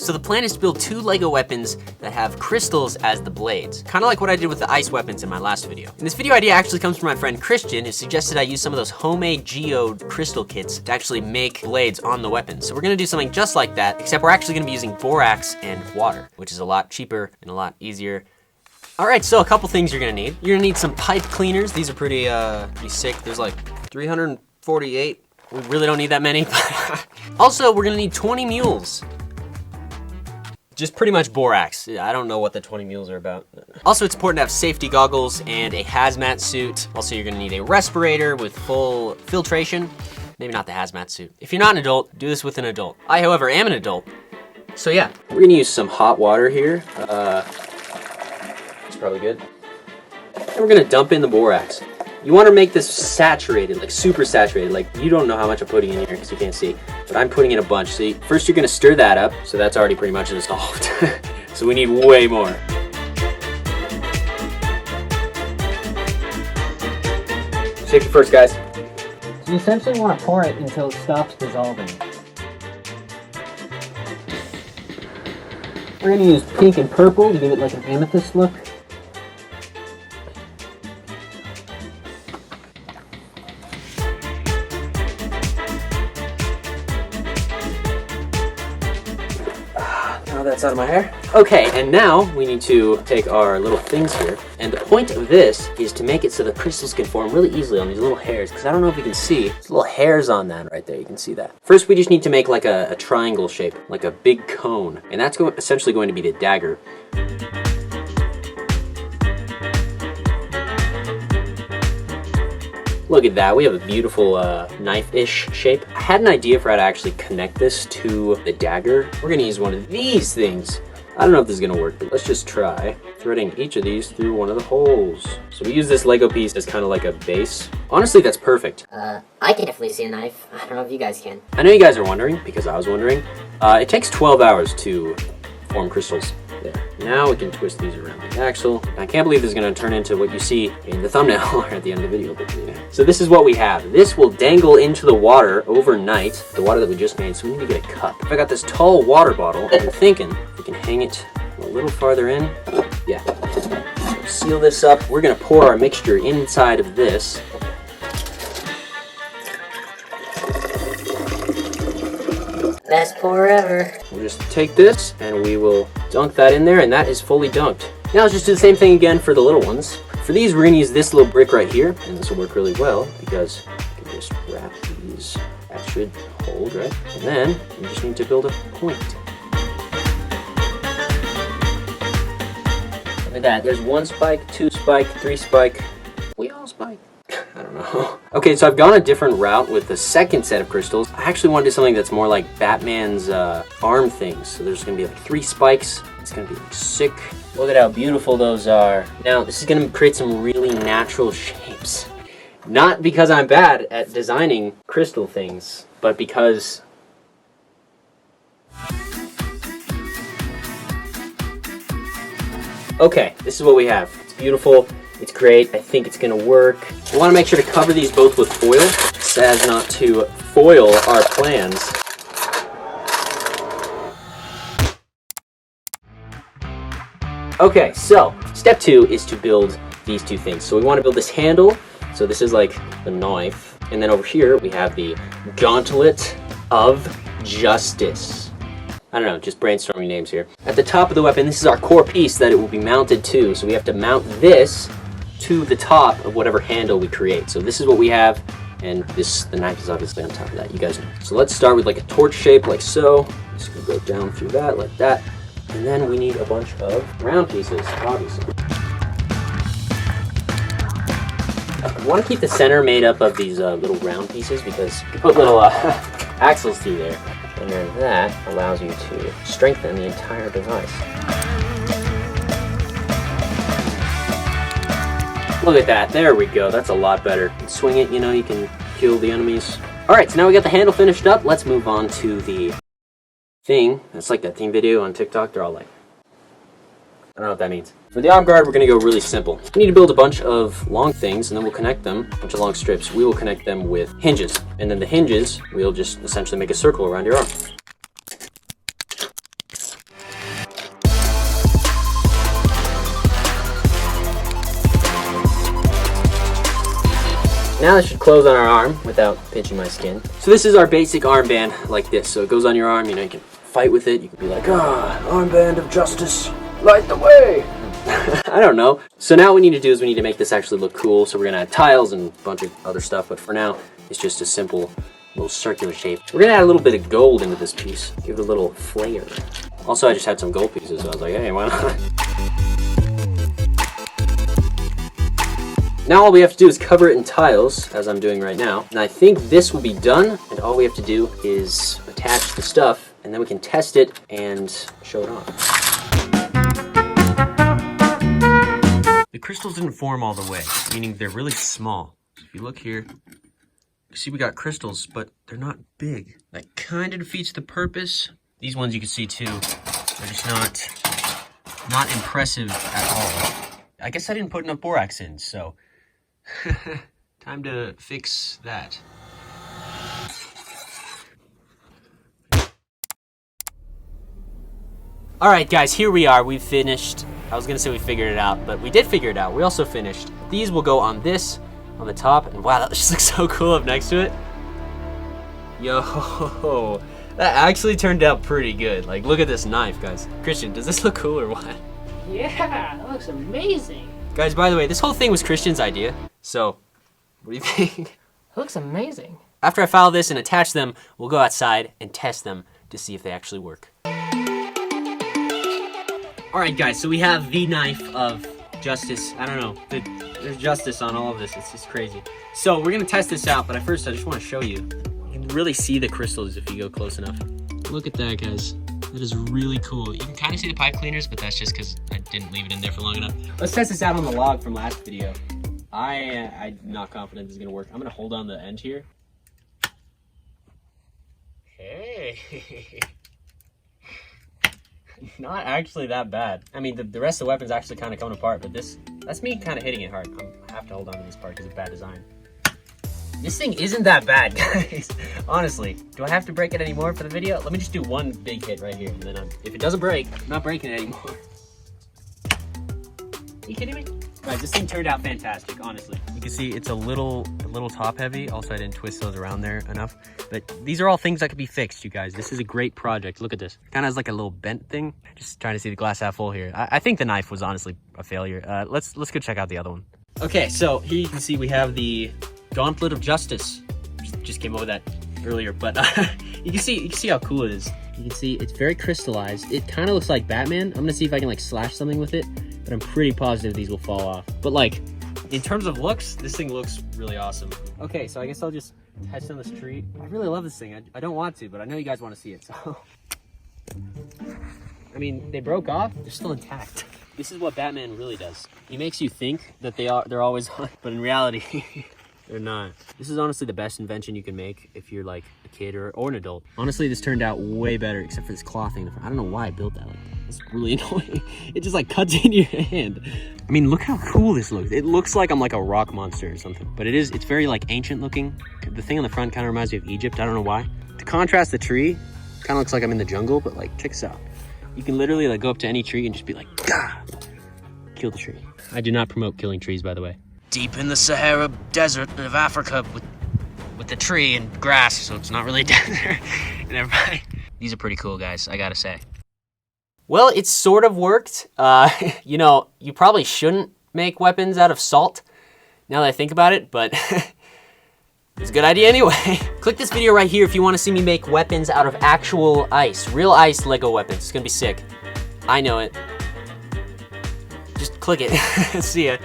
So the plan is to build 2 Lego weapons that have crystals as the blades. Kind of like what I did with the ice weapons in my last video. And this video idea actually comes from my friend Christian, who suggested I use some of those homemade geode crystal kits to actually make blades on the weapons. So we're gonna do something just like that, except we're actually gonna be using borax and water, which is a lot cheaper and a lot easier. All right, so a couple things you're gonna need. You're gonna need some pipe cleaners. These are pretty sick. There's like 348. We really don't need that many. Also, we're gonna need 20 mules. Just pretty much borax. I don't know what the 20 mules are about. Also, it's important to have safety goggles and a hazmat suit. Also, you're gonna need a respirator with full filtration. Maybe not the hazmat suit. If you're not an adult, do this with an adult. I, however, am an adult. So yeah, we're gonna use some hot water here. Probably good. And we're gonna dump in the borax. You wanna make this saturated, like super saturated. Like you don't know how much I'm putting in here because you can't see, but I'm putting in a bunch. So first you're gonna stir that up. So that's already pretty much dissolved. So we need way more. Safety first, guys. So you essentially wanna pour it until it stops dissolving. We're gonna use pink and purple to give it like an amethyst look. Now that's out of my hair. Okay, and now we need to take our little things here. And the point of this is to make it so the crystals can form really easily on these little hairs, because I don't know if you can see, there's little hairs on that right there, you can see that. First, we just need to make like a triangle shape, like a big cone. And that's essentially going to be the dagger. Look at that, we have a beautiful knife-ish shape. I had an idea for how to actually connect this to the dagger. We're gonna use one of these things. I don't know if this is gonna work, but let's just try threading each of these through one of the holes. So we use this Lego piece as kind of like a base. Honestly, that's perfect. I can definitely see a knife. I don't know if you guys can. I know you guys are wondering, because I was wondering. It takes 12 hours to form crystals. There. Now we can twist these around the axle. I can't believe this is going to turn into what you see in the thumbnail or at the end of the video. But yeah. So this is what we have. This will dangle into the water overnight, the water that we just made, so we need to get a cup. If I got this tall water bottle, I'm thinking we can hang it a little farther in. Yeah. So seal this up. We're going to pour our mixture inside of this. Best pour ever. We'll just take this and we will dunk that in there, and that is fully dunked. Now let's just do the same thing again for the little ones. For these, we're gonna use this little brick right here, and this will work really well because you can just wrap these. That should hold, right? And then you just need to build a point. Look at that, there's 1 spike, 2 spike, 3 spike. We all spike. I don't know. Okay, so I've gone a different route with the second set of crystals. I actually want to do something that's more like Batman's arm things. So there's gonna be like 3 spikes. It's gonna be like sick. Look at how beautiful those are. Now, this is gonna create some really natural shapes. Not because I'm bad at designing crystal things, but because... Okay, this is what we have. It's beautiful. It's great. I think it's gonna work. We wanna make sure to cover these both with foil so as not to foil our plans. Okay, so step 2 is to build these 2 things. So we wanna build this handle. So this is like the knife. And then over here we have the Gauntlet of Justice. I don't know, just brainstorming names here. At the top of the weapon, this is our core piece that it will be mounted to. So we have to mount this to the top of whatever handle we create. So this is what we have, and the knife is obviously on top of that, you guys know. So let's start with like a torch shape, like so. Just gonna go down through that, like that. And then we need a bunch of round pieces, obviously. I want to keep the center made up of these little round pieces because you can put little axles through there. And then that allows you to strengthen the entire device. Look at that, there we go, that's a lot better. Swing it, you know, you can kill the enemies. Alright, so now we got the handle finished up, let's move on to the thing. It's like that theme video on TikTok, they're all like, I don't know what that means. For the arm guard, we're gonna go really simple. We need to build a bunch of long things, and then we'll connect them, a bunch of long strips. We will connect them with hinges. And then the hinges, we'll just essentially make a circle around your arm. Now this should close on our arm without pinching my skin. So this is our basic armband like this. So it goes on your arm, you know, you can fight with it. You can be like, armband of justice, light the way. I don't know. So now what we need to do is we need to make this actually look cool. So we're gonna add tiles and a bunch of other stuff, but for now, it's just a simple little circular shape. We're gonna add a little bit of gold into this piece, give it a little flair. Also, I just had some gold pieces, so I was like, hey, why not? Now all we have to do is cover it in tiles, as I'm doing right now. And I think this will be done, and all we have to do is attach the stuff, and then we can test it and show it off. The crystals didn't form all the way, meaning they're really small. If you look here, you see we got crystals, but they're not big. That kind of defeats the purpose. These ones you can see too, they're just not impressive at all. I guess I didn't put enough borax in, so time to fix that. All right, guys, here we are. We've finished. I was gonna say we figured it out, but we did figure it out. We also finished. These will go on this, on the top, and wow, that just looks so cool up next to it. Yo, that actually turned out pretty good. Like, look at this knife, guys. Christian, does this look cool or what? Yeah, that looks amazing. Guys, by the way, this whole thing was Christian's idea, so what do you think? It looks amazing. After I file this and attach them, we'll go outside and test them to see if they actually work. All right, guys, so we have the knife of justice. I don't know, there's justice on all of this. It's just crazy. So we're gonna test this out, but first I just wanna show you. You can really see the crystals if you go close enough. Look at that, guys. That is really cool. You can kind of see the pipe cleaners, but that's just because I didn't leave it in there for long enough. Let's test this out on the log from last video. I'm not confident this is gonna work. I'm gonna hold on the end here. Hey. Not actually that bad. I mean, the rest of the weapon's actually kind of coming apart, but that's me kind of hitting it hard. I have to hold on to this part because of bad design. This thing isn't that bad, guys. Honestly, do I have to break it anymore for the video? Let me just do one big hit right here, and then if it doesn't break, I'm not breaking it anymore. Are you kidding me? Guys, this thing turned out fantastic, honestly. You can see it's a little top heavy. Also, I didn't twist those around there enough. But these are all things that could be fixed, you guys. This is a great project. Look at this. Kind of has like a little bent thing. Just trying to see the glass half full here. I think the knife was honestly a failure. Let's go check out the other one. Okay, so here you can see we have the Gauntlet of Justice. Just came over that earlier, but you can see how cool it is. You can see it's very crystallized. It kind of looks like Batman. I'm gonna see if I can like slash something with it, but I'm pretty positive these will fall off. But like, in terms of looks, this thing looks really awesome. Okay, so I guess I'll just test on this tree. I really love this thing. I don't want to, but I know you guys want to see it, so. I mean, they broke off, they're still intact. This is what Batman really does. He makes you think that they're always on, but in reality, they're not. This is honestly the best invention you can make if you're like a kid or an adult. Honestly, this turned out way better, except for this claw thing. I don't know why I built that. Like, it's really annoying. It just like cuts into your hand. I mean, look how cool this looks. It looks like I'm like a rock monster or something, but it's very like ancient looking. The thing on the front kind of reminds me of Egypt. I don't know why. To contrast the tree, kind of looks like I'm in the jungle, but like, check this out. You can literally like go up to any tree and just be like, gah! Kill the tree. I do not promote killing trees, by the way. Deep in the Sahara Desert of Africa with the tree and grass, so it's not really desert and everybody. These are pretty cool, guys, I gotta say. Well, it sort of worked. You know, you probably shouldn't make weapons out of salt, now that I think about it, but it's a good idea anyway. Click this video right here if you want to see me make weapons out of actual ice, real ice Lego weapons. It's gonna be sick. I know it. Just click it. See ya.